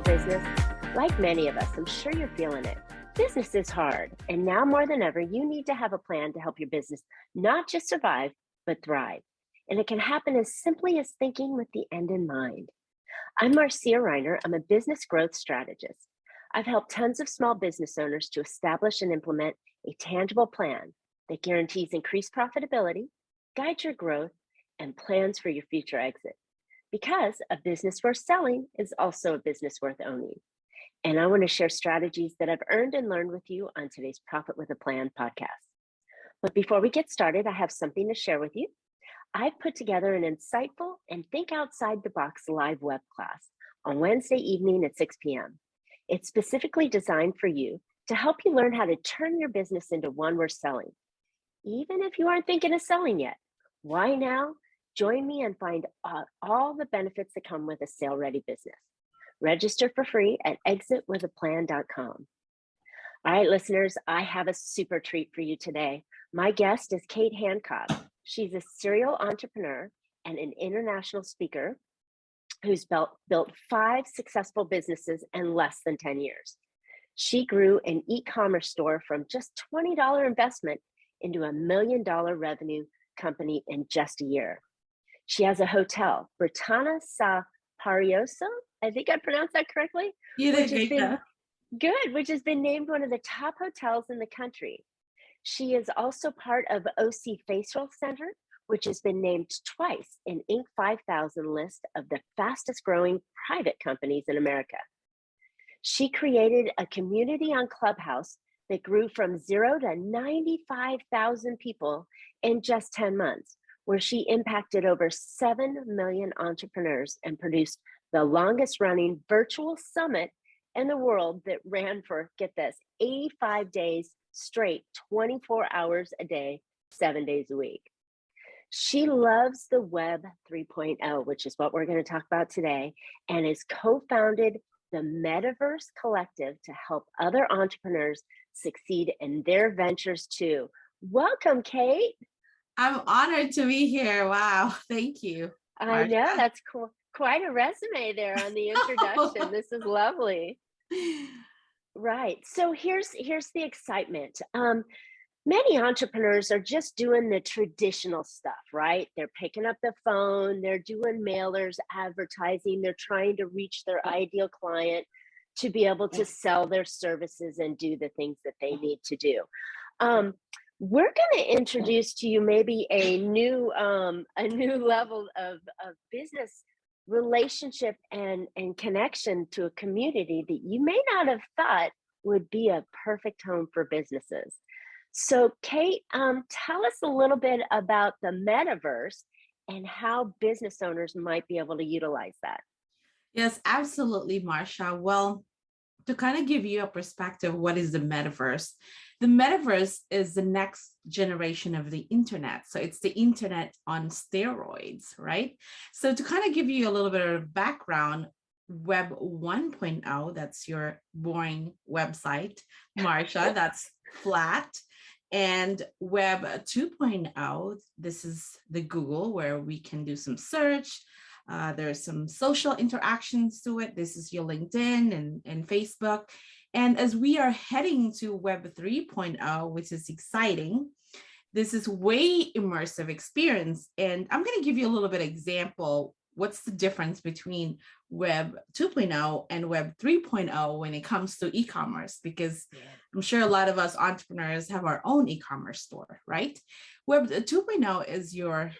business? Like many of us, I'm sure you're feeling it. Business is hard, and now more than ever, you need to have a plan to help your business not just survive, but thrive. And it can happen as simply as thinking with the end in mind. I'm Marcia Reiner. I'm a business growth strategist. I've helped tons of small business owners to establish and implement a tangible plan that guarantees increased profitability, guides your growth, and plans for your future exit. Because a business worth selling is also a business worth owning. And I want to share strategies that I've earned and learned with you on today's Profit with a Plan podcast. But before we get started, I have something to share with you. I've put together an insightful and think outside the box live web class on Wednesday evening at 6 p.m. It's specifically designed for you to help you learn how to turn your business into one worth selling. Even if you aren't thinking of selling yet, why now? Join me and find out all the benefits that come with a sale-ready business. Register for free at exitwithaplan.com. All right, listeners, I have a super treat for you today. My guest is Kate Hancock. She's a serial entrepreneur and an international speaker who's built 5 successful businesses in less than 10 years. She grew an e-commerce store from just $20 investment into a $1 million revenue company in just a year. She has a hotel, Britannia Sa Parioso. I think I pronounced that correctly. You did great. Which has been named one of the top hotels in the country. She is also part of OC Facial Center, which has been named twice in Inc. 5000 list of the fastest growing private companies in America. She created a community on Clubhouse that grew from 0 to 95,000 people in just 10 months, where she impacted over 7 million entrepreneurs and produced the longest running virtual summit in the world that ran for, get this, 85 days straight, 24 hours a day, 7 days a week. She loves the Web 3.0, which is what we're going to talk about today, and has co-founded the Metaverse Collective to help other entrepreneurs succeed in their ventures too. Welcome, Kate. I'm honored to be here. Wow. Thank you. Marcia. I know, that's cool. Quite a resume there on the introduction. This is lovely. Right. So here's the excitement. Many entrepreneurs are just doing the traditional stuff, right? They're picking up the phone, they're doing mailers, advertising, they're trying to reach their ideal client to be able to sell their services and do the things that they need to do. We're going to introduce to you maybe a new level of business relationship and connection to a community that you may not have thought would be a perfect home for businesses. So Kate, tell us a little bit about the Metaverse and how business owners might be able to utilize that. Yes, absolutely, Marcia. Well, to kind of give you a perspective, what is the Metaverse? The Metaverse is the next generation of the internet. So it's the internet on steroids, right? So to kind of give you a little bit of background, Web 1.0, that's your boring website, Marcia, that's flat. And Web 2.0, this is the Google where we can do some search. There's some social interactions to it. This is your LinkedIn and Facebook. And as we are heading to Web 3.0, which is exciting, this is way immersive experience. And I'm going to give you a little bit of example. What's the difference between Web 2.0 and Web 3.0 when it comes to e-commerce? Because I'm sure a lot of us entrepreneurs have our own e-commerce store, right? Web 2.0 is your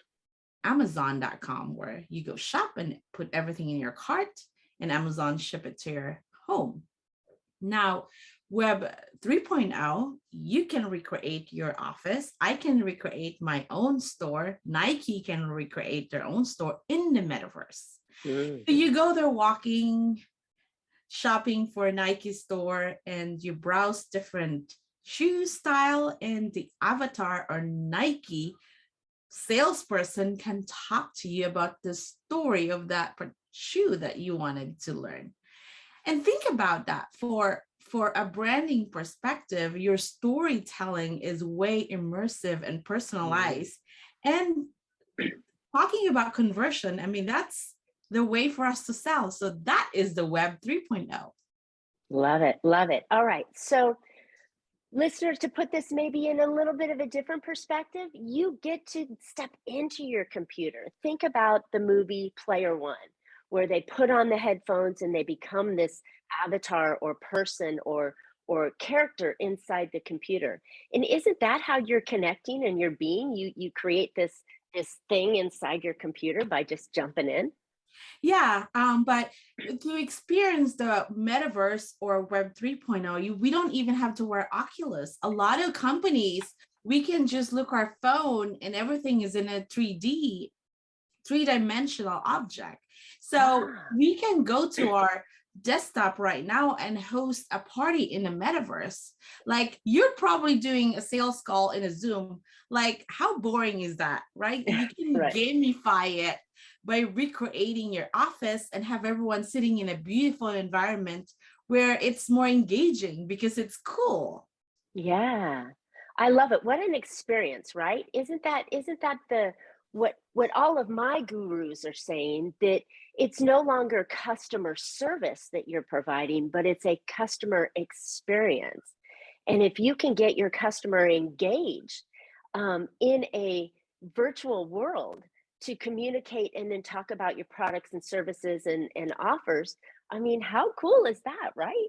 Amazon.com, where you go shop and put everything in your cart and Amazon ship it to your home. Now, Web 3.0, you can recreate your office. I can recreate my own store. Nike can recreate their own store in the Metaverse. So you go there walking, shopping for a Nike store, and you browse different shoe style, and the avatar or Nike salesperson can talk to you about the story of that shoe that you wanted to learn. And think about that for a branding perspective, your storytelling is way immersive and personalized. And talking about conversion, I mean, that's the way for us to sell. So that is the Web 3.0. Love it. Love it. All right. So, listeners, to put this maybe in a little bit of a different perspective, you get to step into your computer. Think about the movie Player One, where they put on the headphones and they become this avatar or person or character inside the computer. And isn't that how you're connecting and you're being? You create this thing inside your computer by just jumping in. Yeah, but to experience the metaverse or Web 3.0, we don't even have to wear Oculus. A lot of companies, we can just look our phone and everything is in a 3D, three-dimensional object. So we can go to our desktop right now and host a party in the metaverse. Like, you're probably doing a sales call in a Zoom. Like, how boring is that, right? You can Right. gamify it by recreating your office and have everyone sitting in a beautiful environment where it's more engaging because it's cool. Yeah. I love it. What an experience, right? Isn't that the what all of my gurus are saying, that it's no longer customer service that you're providing, but it's a customer experience. And if you can get your customer engaged in a virtual world to communicate and then talk about your products and services and offers, I mean, how cool is that, right?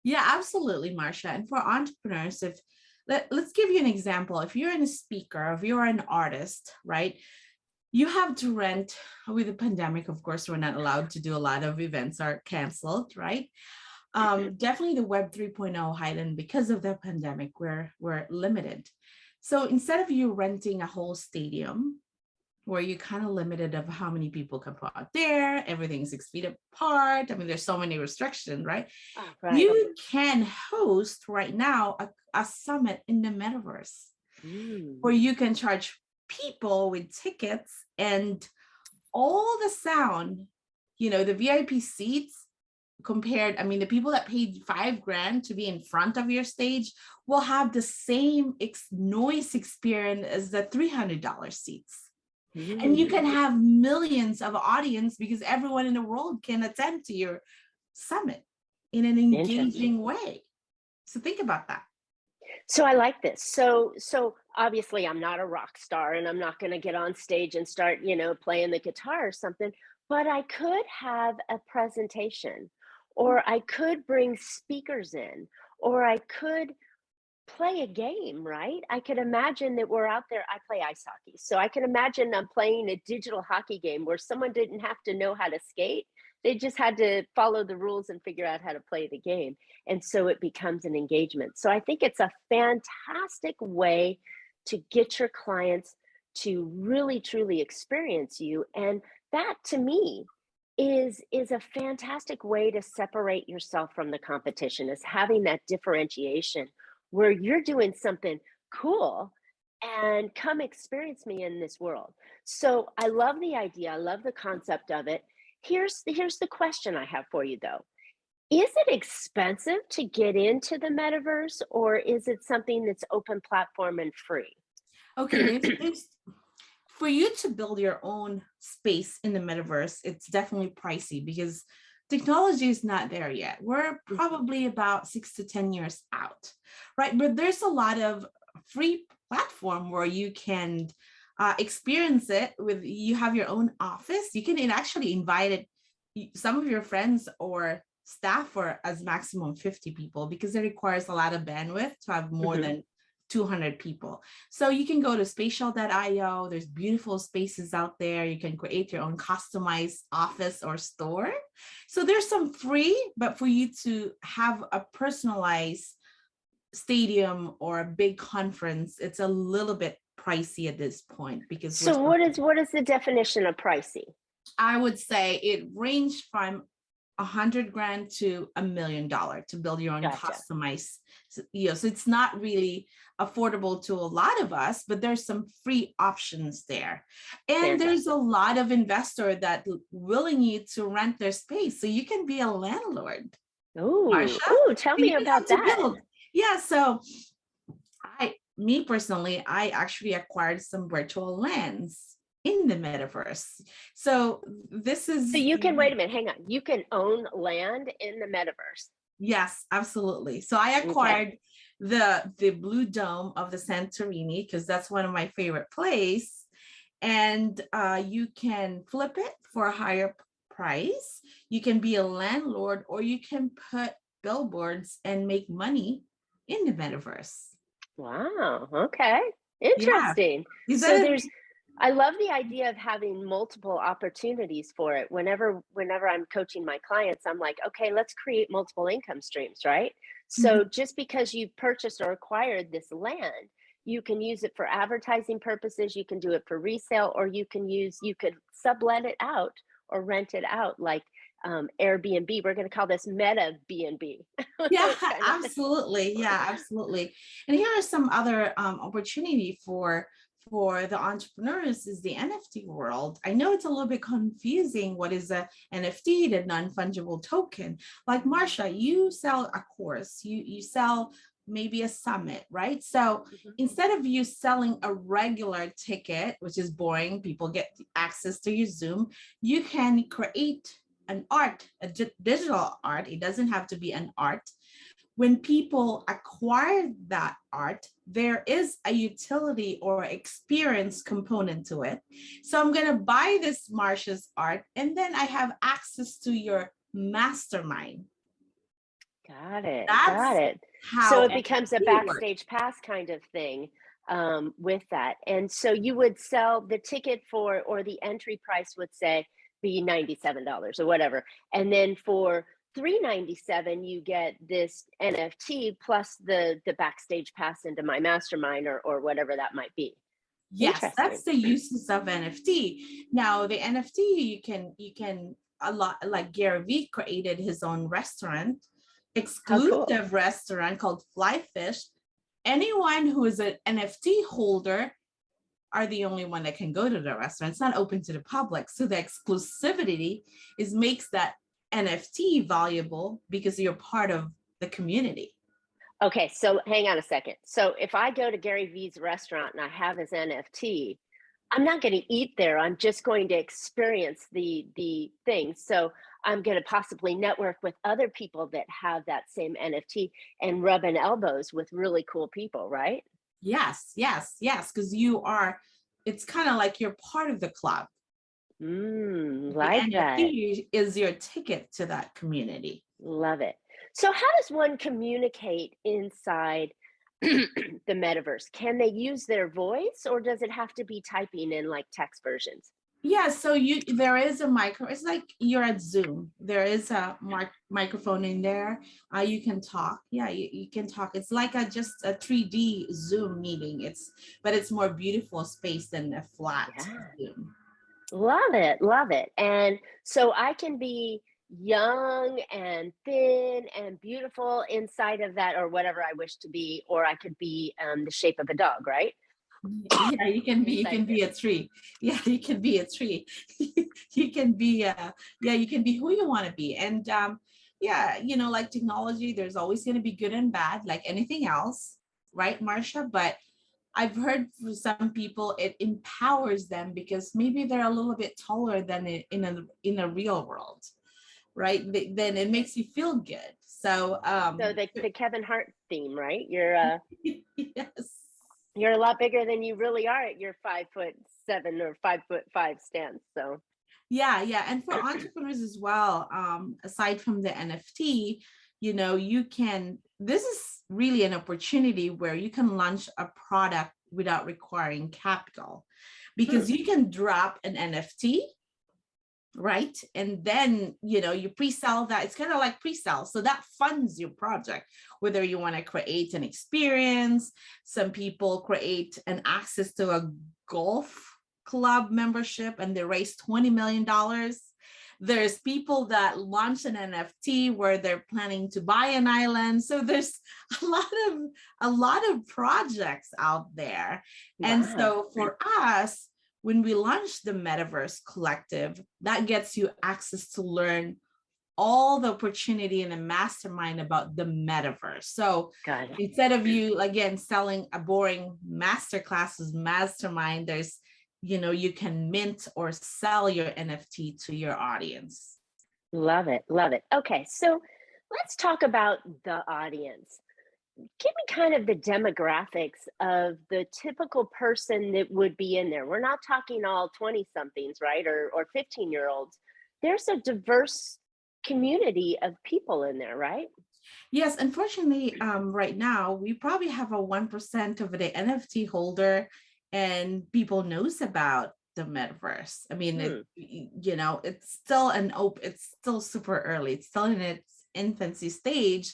Yeah, absolutely, Marcia. And for entrepreneurs, if let's give you an example. If you're a speaker, if you're an artist, right? You have to rent. With the pandemic, of course, we're not allowed to do a lot of events, are canceled, right? Definitely the Web 3.0 heightened because of the pandemic, we're limited. So instead of you renting a whole stadium where you're kind of limited of how many people can put out there, everything's 6 feet apart. I mean, there's so many restrictions, right? Oh, right. You can host right now a summit in the metaverse where you can charge people with tickets, and all the sound, the VIP seats compared, I mean, the people that paid $5,000 to be in front of your stage will have the same noise experience as the $300 seats. And you can have millions of audience because everyone in the world can attend to your summit in an engaging way. So think about that. So I like this. So obviously I'm not a rock star and I'm not going to get on stage and start, playing the guitar or something, but I could have a presentation, or I could bring speakers in, or I could play a game, right? I could imagine that we're out there. I play ice hockey. So I can imagine I'm playing a digital hockey game where someone didn't have to know how to skate. They just had to follow the rules and figure out how to play the game. And so it becomes an engagement. So I think it's a fantastic way to get your clients to really truly experience you. And that, to me, is a fantastic way to separate yourself from the competition, is having that differentiation where you're doing something cool and come experience me in this world. So I love the idea. I love the concept of it. Here's the question I have for you, though. Is it expensive to get into the metaverse, or is it something that's open platform and free? Okay, for you to build your own space in the metaverse, it's definitely pricey because technology is not there yet. We're probably about 6 to 10 years out, right? But there's a lot of free platform where you can experience it with, you have your own office. You can actually invite some of your friends or staff for as maximum 50 people because it requires a lot of bandwidth to have more than 200 people. So you can go to spatial.io. There's beautiful spaces out there. You can create your own customized office or store. So there's some free, but for you to have a personalized stadium or a big conference, it's a little bit pricey at this point because So what is the definition of pricey? I would say it ranged from $100,000 to $1 million to build your own customized. So it's not really affordable to a lot of us, but there's some free options there. And there's a lot of investor that willing you to rent their space. So you can be a landlord. Oh, tell me about that. Yeah. So me personally, I actually acquired some virtual lands in the metaverse. So this is, So you can, wait a minute, hang on. You can own land in the metaverse. yes, absolutely. So I acquired the blue dome of the Santorini because that's one of my favorite places. And you can flip it for a higher price. You can be a landlord, or you can put billboards and make money in the metaverse. Wow. Okay. Yeah. Interesting. Is So that there's, I love the idea of having multiple opportunities for it. Whenever I'm coaching my clients, I'm like, okay, let's create multiple income streams, right? So just because you've purchased or acquired this land, you can use it for advertising purposes, you can do it for resale, or you could sublet it out or rent it out like Airbnb. We're going to call this Meta B&B. yeah, Kind of. absolutely. Yeah, absolutely. And here are some other opportunity for the entrepreneurs is the NFT world. I know it's a little bit confusing. What is a NFT, the non-fungible token? Like Marcia, you sell a course, you sell maybe a summit, right? So instead of you selling a regular ticket, which is boring, people get access to your Zoom, you can create an art, a digital art. It doesn't have to be an art. When people acquire that art, there is a utility or experience component to it. So I'm going to buy this Marcia's art, and then I have access to your mastermind. Got it. That's Got it. So how it becomes a NFT works. backstage pass kind of thing with that. And so you would sell the ticket for, or the entry price would say be $97 or whatever. And then for $397, you get this NFT plus the backstage pass into my mastermind or whatever that might be. Yes, that's the uses of NFT. Now the NFT, you can a lot, like Gary Vee created his own restaurant, exclusive restaurant called Fly Fish. Anyone who is an NFT holder are the only one that can go to the restaurant. It's not open to the public. So the exclusivity makes that NFT valuable because you're part of the community. Okay, so hang on a second. So if I go to Gary Vee's restaurant and I have his NFT, I'm not going to eat there. I'm just going to experience the thing. So I'm going to possibly network with other people that have that same NFT and rubbing elbows with really cool people, right? Yes, yes, yes. Because it's kind of like you're part of the club. Like The that. NFT is your ticket to that community. Love it. So how does one communicate inside the metaverse? Can they use their voice, or does it have to be typing in like text versions? Yeah, so there is a micro. It's like you're at Zoom. There is a microphone in there. You can talk. Yeah, you can talk. It's like just a 3D Zoom meeting. But it's more beautiful space than a flat Zoom. Love it, love it. And so I can be young and thin and beautiful inside of that, or whatever I wish to be, or I could be the shape of a dog, right? Yeah, you can be a tree. Yeah, you can be a tree. You can be you can be who you want to be. And yeah, like technology, there's always going to be good and bad, like anything else, right, Marcia? But I've heard for some people it empowers them because maybe they're a little bit taller than in a real world, right? Then it makes you feel good. So so the Kevin Hart theme, right? You're yes. You're a lot bigger than you really are at your 5'7" or 5'5" stance. So yeah. And for entrepreneurs as well, aside from the NFT, this is really an opportunity where you can launch a product without requiring capital, because you can drop an NFT, right? And then, you pre-sell that. It's kind of like pre-sell. So that funds your project, whether you want to create an experience. Some people create an access to a golf club membership and they raise $20 million. There's people that launch an NFT where they're planning to buy an island. So there's a lot of projects out there. Wow. And so for us, when we launch the Metaverse Collective, that gets you access to learn all the opportunity in a mastermind about the metaverse. So instead of you, again, selling a boring masterclasses mastermind, there's you can mint or sell your NFT to your audience. Love it. Love it. Okay. So let's talk about the audience. Give me kind of the demographics of the typical person that would be in there. We're not talking all 20 somethings, right? Or 15-year-olds. There's a diverse community of people in there, right? Yes, unfortunately, right now we probably have a 1% of the NFT holder, and people knows about the metaverse. I mean, Hmm. it's still it's still super early. It's still in its infancy stage.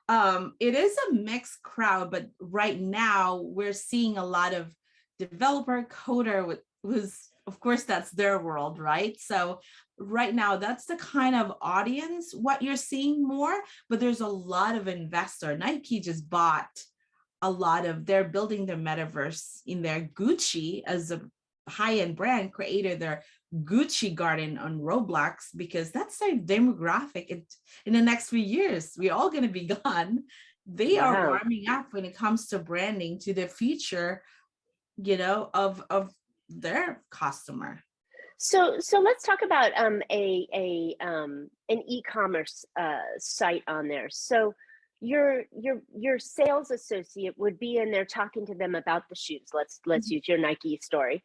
It is a mixed crowd, but right now we're seeing a lot of developer coder who's, of course, that's their world, right? So right now that's the kind of audience what you're seeing more, but there's a lot of investor. Nike just bought they're building their metaverse in their Gucci as a high-end brand, created their Gucci garden on Roblox because that's their demographic. In the next few years, we're all going to be gone. They are Wow. warming up when it comes to branding to the future, of their customer. So let's talk about an e-commerce site on there. So your sales associate would be in there talking to them about the shoes. Let's use your Nike story.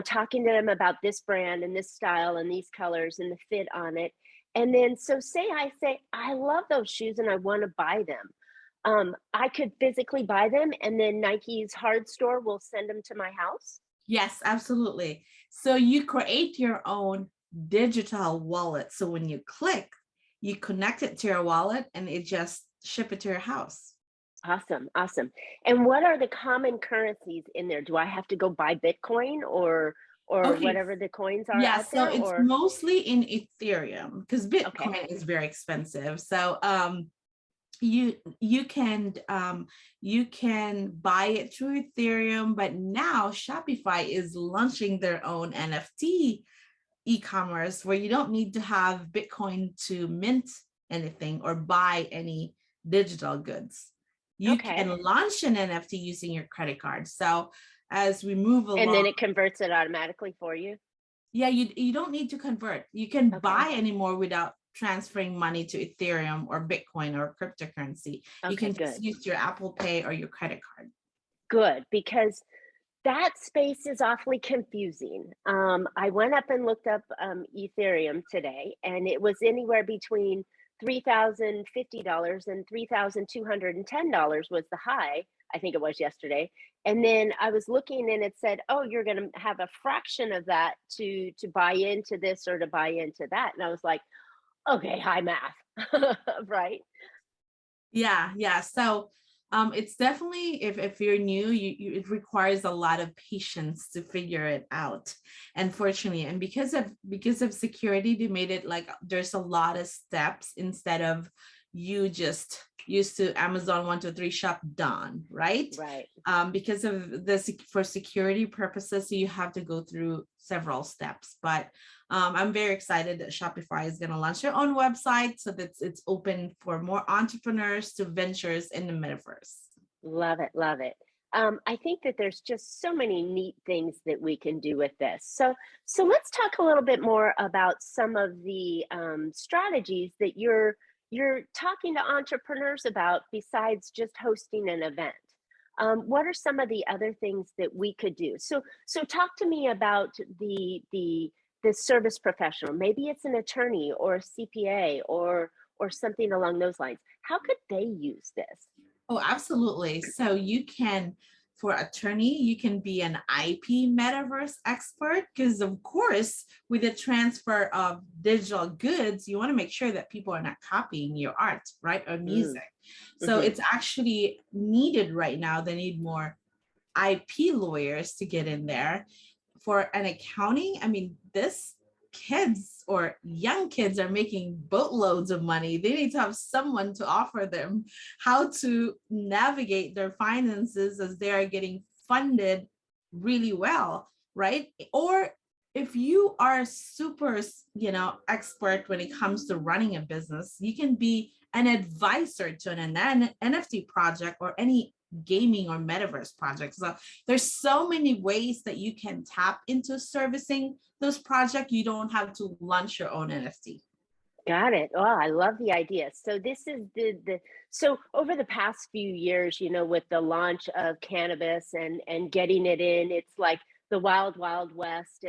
Talking to them about this brand and this style and these colors and the fit on it. And then so I say I love those shoes and I want to buy them. I could physically buy them and then Nike's hard store will send them to my house. Yes, absolutely. So you create your own digital wallet. So when you click, you connect it to your wallet and it just ship it to your house. Awesome, awesome. And what are the common currencies in there? Do I have to go buy Bitcoin or Okay. whatever the coins are Yeah, out so there it's or mostly in Ethereum because okay. Bitcoin is very expensive. So you you can you can buy it through Ethereum, but now Shopify is launching their own NFT e-commerce where you don't need to have Bitcoin to mint anything or buy any digital goods. You Okay. can launch an NFT using your credit card. So as we move And along, then it converts it automatically for you? yeah, you don't need to convert. You can Okay. buy anymore without transferring money to Ethereum or Bitcoin or cryptocurrency. You Okay, can just good. use your Apple Pay or your credit card. Good, because that space is awfully confusing. I went up and looked up Ethereum today, and it was anywhere between $3,050 and $3,210 was the high. I think it was yesterday. And then I was looking, and it said, "Oh, you're going to have a fraction of that to buy into this or to buy into that." And I was like, "Okay, high math, right?" Yeah, yeah. So it's definitely, if you're new, it requires a lot of patience to figure it out, unfortunately. And because of security, they made it like there's a lot of steps instead of you just used to Amazon 1 2 3 shop done, right? Right. Because of for security purposes, you have to go through several steps. But I'm very excited that Shopify is going to launch their own website so that it's open for more entrepreneurs to ventures in the metaverse. Love it, love it. I think that there's just so many neat things that we can do with this. So let's talk a little bit more about some of the strategies that you're talking to entrepreneurs about besides just hosting an event. What are some of the other things that we could do? So talk to me about the service professional. Maybe it's an attorney or a CPA or something along those lines. How could they use this? Oh, absolutely. So for attorney, you can be an IP metaverse expert because, of course, with the transfer of digital goods, you want to make sure that people are not copying your art, right, or Mm, music. So mhm. it's actually needed right now. They need more IP lawyers to get in there. For an accounting, I mean, this kids or young kids are making boatloads of money. They need to have someone to offer them how to navigate their finances as they are getting funded really well, right? Or if you are super, expert when it comes to running a business, you can be an advisor to an NFT project or any gaming or metaverse projects. So there's so many ways that you can tap into servicing those projects. You don't have to launch your own NFT. Got it. Oh, I love the idea. So this is so over the past few years, with the launch of cannabis and getting it in, it's like the wild, wild west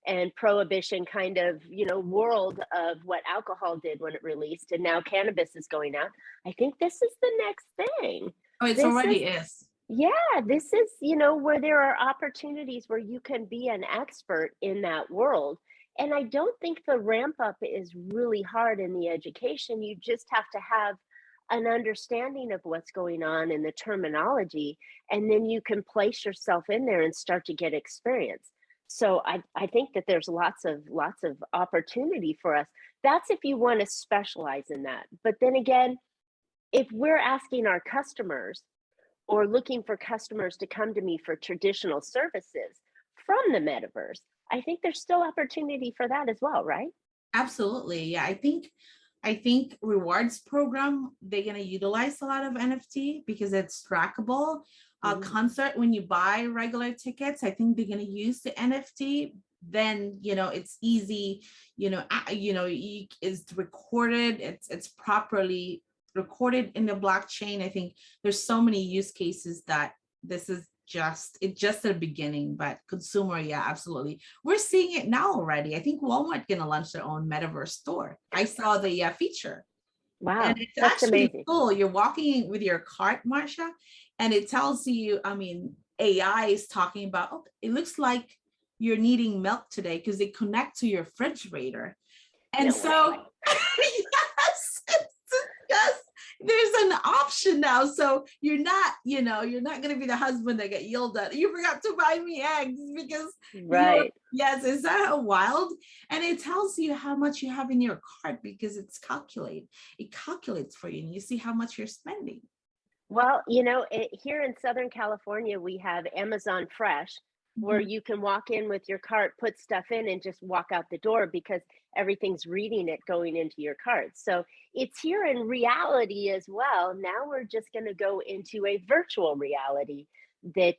and prohibition kind of, world of what alcohol did when it released. And now cannabis is going out. I think this is the next thing. Oh, it This already is. Yeah, this is, where there are opportunities where you can be an expert in that world. And I don't think the ramp up is really hard in the education. You just have to have an understanding of what's going on in the terminology, and then you can place yourself in there and start to get experience. So I think that there's lots of opportunity for us. That's if you want to specialize in that. But then again, if we're asking our customers or looking for customers to come to me for traditional services from the metaverse, I think there's still opportunity for that as well, right? Absolutely. Yeah, I think rewards program, they're going to utilize a lot of NFT because it's trackable. Concert, when you buy regular tickets, I think they're going to use the NFT. Then it's easy. It's recorded. It's properly recorded in the blockchain. I think there's so many use cases that this is just the beginning, but consumer, yeah, absolutely. We're seeing it now already. I think Walmart gonna launch their own metaverse store. I saw the feature. Wow, And it's that's actually amazing. cool. You're walking with your cart, Marcia, and it tells you, AI is talking about, oh, it looks like you're needing milk today because they connect to your refrigerator. And No so, way. yes, there's an option now. So you're not going to be the husband that get yelled at. You forgot to buy me eggs because Right. yes, is that wild? And it tells you how much you have in your cart because it calculates for you and you see how much you're spending. Well, here in Southern California, we have Amazon Fresh, where you can walk in with your cart, put stuff in, and just walk out the door because everything's reading it going into your cart. So it's here in reality as well. Now we're just going to go into a virtual reality that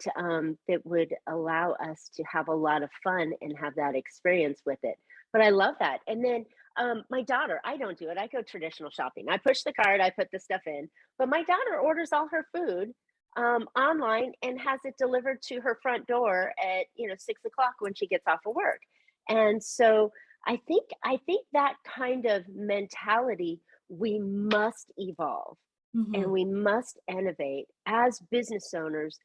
would allow us to have a lot of fun and have that experience with it. But I love that. And then my daughter, I don't do it. I go traditional shopping. I push the cart, I put the stuff in, but my daughter orders all her food online and has it delivered to her front door at 6 o'clock when she gets off of work. And so I think that kind of mentality, we must evolve and we must innovate as business owners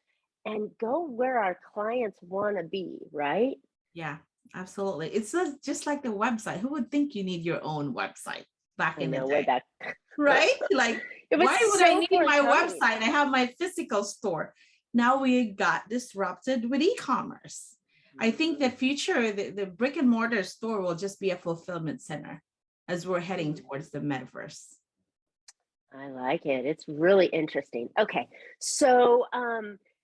and go where our clients want to be, right? Yeah, absolutely. It's just like the website. Who would think you need your own website back I in the know, way day? back. Right? Like, It was why would I so need my forthcoming. website? I have my physical store. Now we got disrupted with e-commerce. I think the future, the brick and mortar store will just be a fulfillment center as we're heading towards the metaverse. I like it. It's really interesting. Okay, so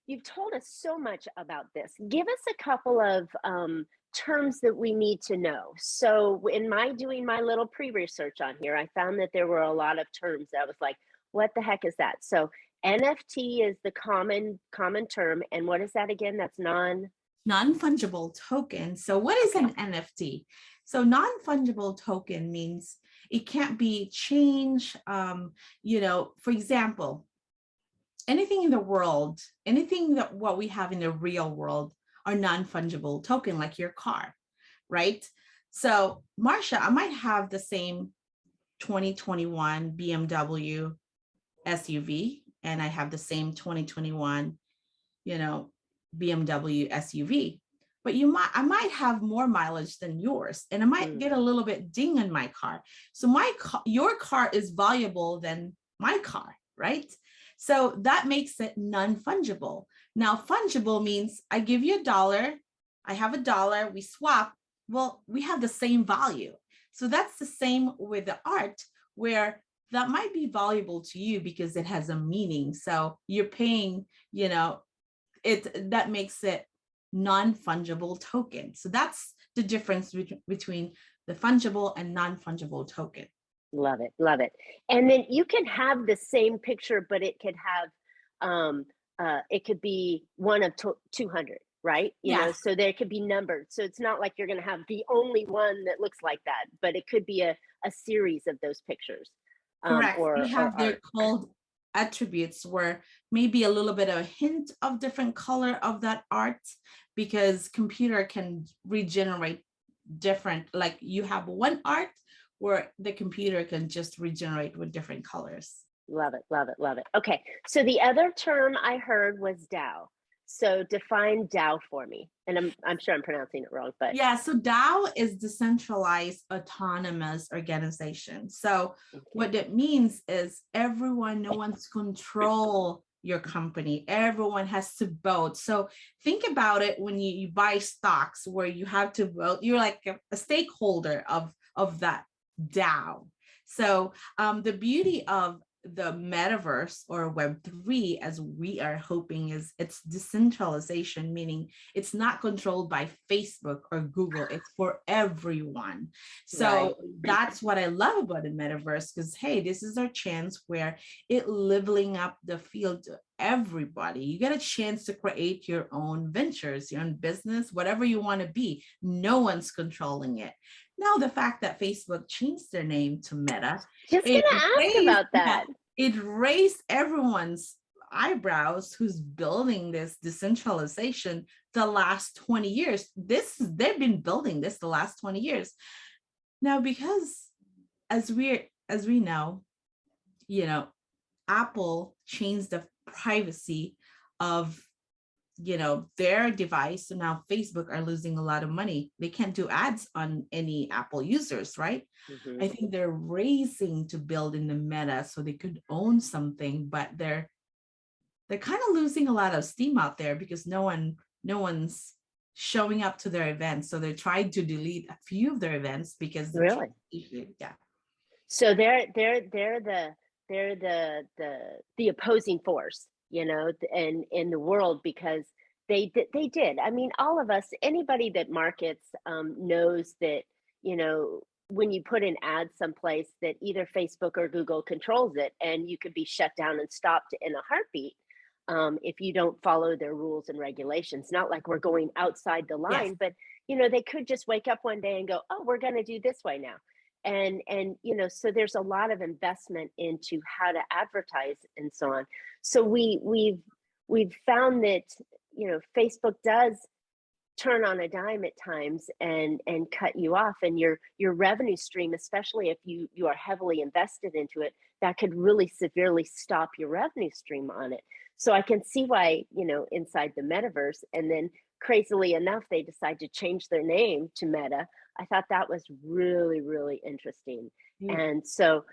you've told us so much about this. Give us a couple of terms that we need to know. So, in doing my little pre-research on here, I found that there were a lot of terms that I was like, "What the heck is that?" So, NFT is the common term, and what is that again? That's Non-fungible token. So what is an NFT? So non-fungible token means it can't be changed. For example, anything in the world, anything that what we have in the real world are non-fungible token, like your car, right? So Marcia, I might have the same 2021 BMW SUV, and I have the same 2021, BMW SUV, but I might have more mileage than yours, and I might get a little bit ding in my car. So your car is valuable than my car, right? So that makes it non-fungible. Now, fungible means I give you $1, I have $1, we swap. Well, we have the same value. So that's the same with the art, where that might be valuable to you because it has a meaning. So you're paying, that makes it non-fungible token. So that's the difference between the fungible and non-fungible token. Love it, love it. And then you can have the same picture, but it could have it could be one of 200, right? Yes, So there could be numbered. So it's not like you're going to have the only one that looks like that, but it could be a series of those pictures, correct. They or have their art. called attributes where maybe a little bit of a hint of different color of that art, because computer can regenerate different, like you have one art where the computer can just regenerate with different colors. Love it, love it, love it. Okay, so the other term I heard was DAO. So define DAO for me, and I'm sure I'm pronouncing it wrong, but Yeah, so DAO is decentralized autonomous organization. So okay. what that means is everyone, no one's control your company. Everyone has to vote. So think about it when you buy stocks where you have to vote. You're like a stakeholder of that DAO. So the beauty of the metaverse or Web3, as we are hoping, is it's decentralization, meaning it's not controlled by Facebook or Google. It's for everyone. Right. So that's what I love about the metaverse, because hey, this is our chance where it leveling up the field to everybody. You get a chance to create your own ventures, your own business, whatever you want to be. No one's controlling it. Now, the fact that Facebook changed their name to Meta, Just it gonna ask raised, about yeah, that. it raised everyone's eyebrows who's building this decentralization the last 20 years. They've been building this the last 20 years. Now, because as we know, you know, Apple changed the privacy of their device. So now Facebook are losing a lot of money. They can't do ads on any Apple users, right? Hmm. I think they're racing to build in the meta so they could own something, but they're kind of losing a lot of steam out there because no one's showing up to their events. So they're trying to delete a few of their events because the trust Really? issue. Yeah. So they're the opposing force, in the world, because they did. I mean, all of us, anybody that markets, knows that, when you put an ad someplace, that either Facebook or Google controls it, and you could be shut down and stopped in a heartbeat, if you don't follow their rules and regulations. Not like we're going outside the Yes. line, but they could just wake up one day and go, "Oh, we're going to do this way now." And so there's a lot of investment into how to advertise and so on. So we've found that Facebook does turn on a dime at times and cut you off, and your revenue stream, especially if you are heavily invested into it, that could really severely stop your revenue stream on it. So I can see why, inside the metaverse, and then crazily enough they decide to change their name to Meta. I thought that was really, really interesting. Mm. And so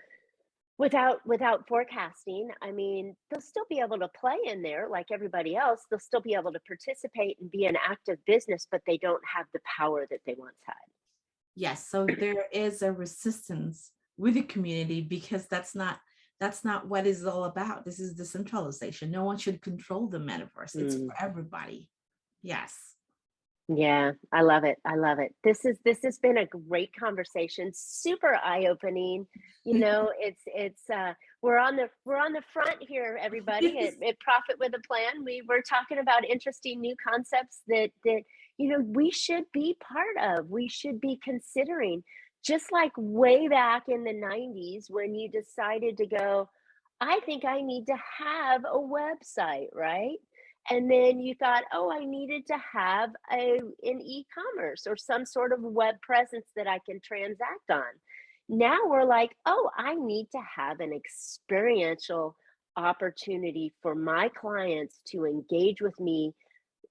without forecasting, I mean, they'll still be able to play in there like everybody else. They'll still be able to participate and be an active business, but they don't have the power that they once had. Yes. So there is a resistance with the community because that's not what it's all about. This is decentralization. No one should control the metaverse. It's Mm. for everybody. Yes. Yeah, I love it. I love it. This has been a great conversation, super eye-opening. We're on the front here, everybody, at Profit with a Plan. We were talking about interesting new concepts that we should be part of. We should be considering, just like way back in the 90s when you decided to go, I think I need to have a website, right? And then you thought, oh, I needed to have an e-commerce or some sort of web presence that I can transact on. Now we're like, oh, I need to have an experiential opportunity for my clients to engage with me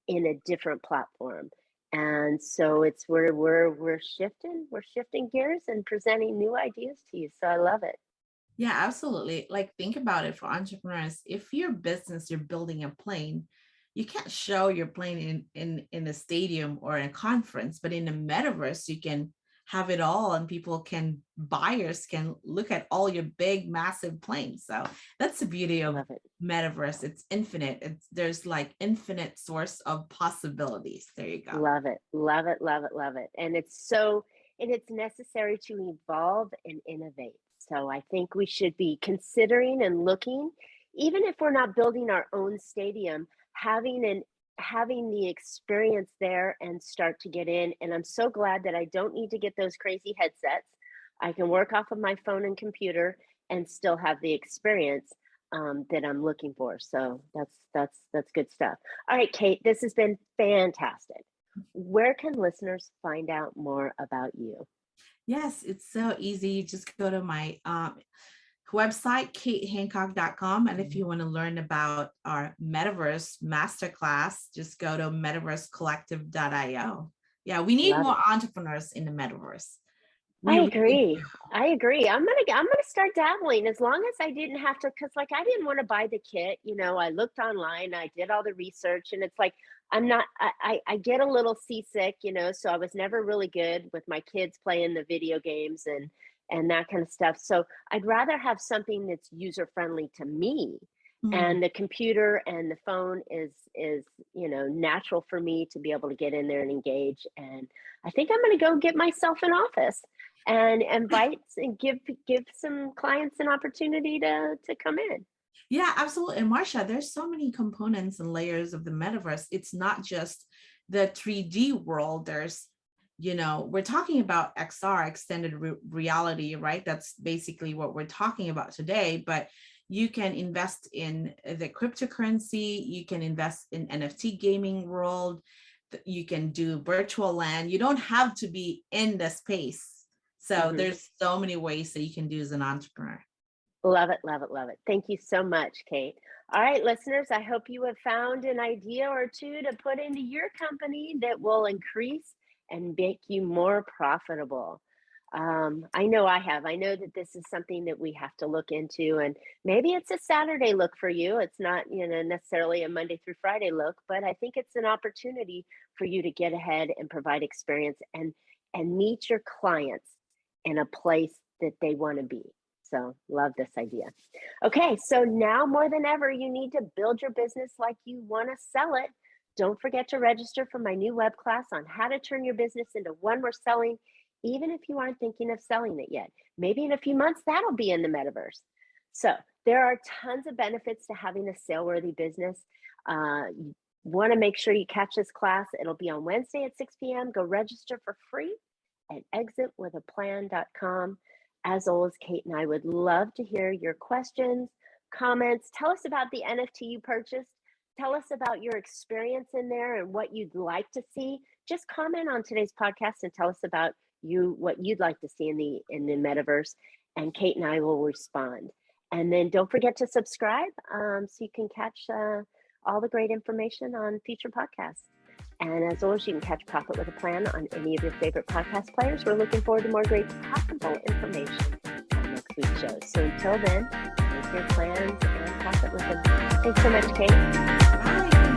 in a different platform. And so it's where we're shifting gears and presenting new ideas to you. So I love it. Yeah, absolutely. Like, think about it for entrepreneurs. If your business, you're building a plane, you can't show your plane in a stadium or in a conference, but in the metaverse, you can have it all, and buyers can look at all your big, massive planes. So that's the beauty of Love it. metaverse. It's infinite. There's like infinite source of possibilities. There you go. Love it. Love it. Love it. Love it. And it's necessary to evolve and innovate. So I think we should be considering and looking even if we're not building our own stadium, having the experience there and start to get in. And I'm so glad that I don't need to get those crazy headsets. I can work off of my phone and computer and still have the experience that I'm looking for. So that's good stuff. All right, Kate, this has been fantastic. Where can listeners find out more about you? Yes, it's so easy. You just go to my website, katehancock.com. And if you want to learn about our Metaverse Masterclass, just go to metaversecollective.io. Yeah, we need Love more it. entrepreneurs in the Metaverse. I We really agree. do. I agree. I'm gonna start dabbling as long as I didn't have to, because like I didn't want to buy the kit. You know, I looked online, I did all the research, and it's like I'm not. I get a little seasick, you know. So I was never really good with my kids playing the video games and that kind of stuff. So I'd rather have something that's user friendly to me. Mhm. And the computer and the phone is natural for me to be able to get in there and engage. And I think I'm going to go get myself an office and invite and give some clients an opportunity to come in. Yeah, absolutely. And Marcia, there's so many components and layers of the metaverse. It's not just the 3D world. We're talking about XR, extended reality, right? That's basically what we're talking about today. But you can invest in the cryptocurrency, you can invest in NFT gaming world, you can do virtual land. You don't have to be in the space. So Hmm. there's so many ways that you can do as an entrepreneur. Love it, love it, love it. Thank you so much, Kate. All right, listeners, I hope you have found an idea or two to put into your company that will increase and make you more profitable. I know I have. I know that this is something that we have to look into, and maybe it's a Saturday look for you. It's not, necessarily a Monday through Friday look, but I think it's an opportunity for you to get ahead and provide experience and meet your clients in a place that they want to be. So, love this idea. Okay, so now more than ever, you need to build your business like you want to sell it. Don't forget to register for my new web class on how to turn your business into one worth selling, even if you aren't thinking of selling it yet. Maybe in a few months, that'll be in the metaverse. So, there are tons of benefits to having a sale worthy business. You want to make sure you catch this class. It'll be on Wednesday at 6 p.m. Go register for free at exitwithaplan.com. As always, Kate and I would love to hear your questions, comments. Tell us about the NFT you purchased. Tell us about your experience in there and what you'd like to see. Just comment on today's podcast and tell us about what you'd like to see in the metaverse, and Kate and I will respond. And then don't forget to subscribe so you can catch all the great information on future podcasts. And as always, you can catch Profit with a Plan on any of your favorite podcast players. We're looking forward to more great profitable information on next week's show. So until then, make your plans and profit with them. Thanks so much, Kate. Bye.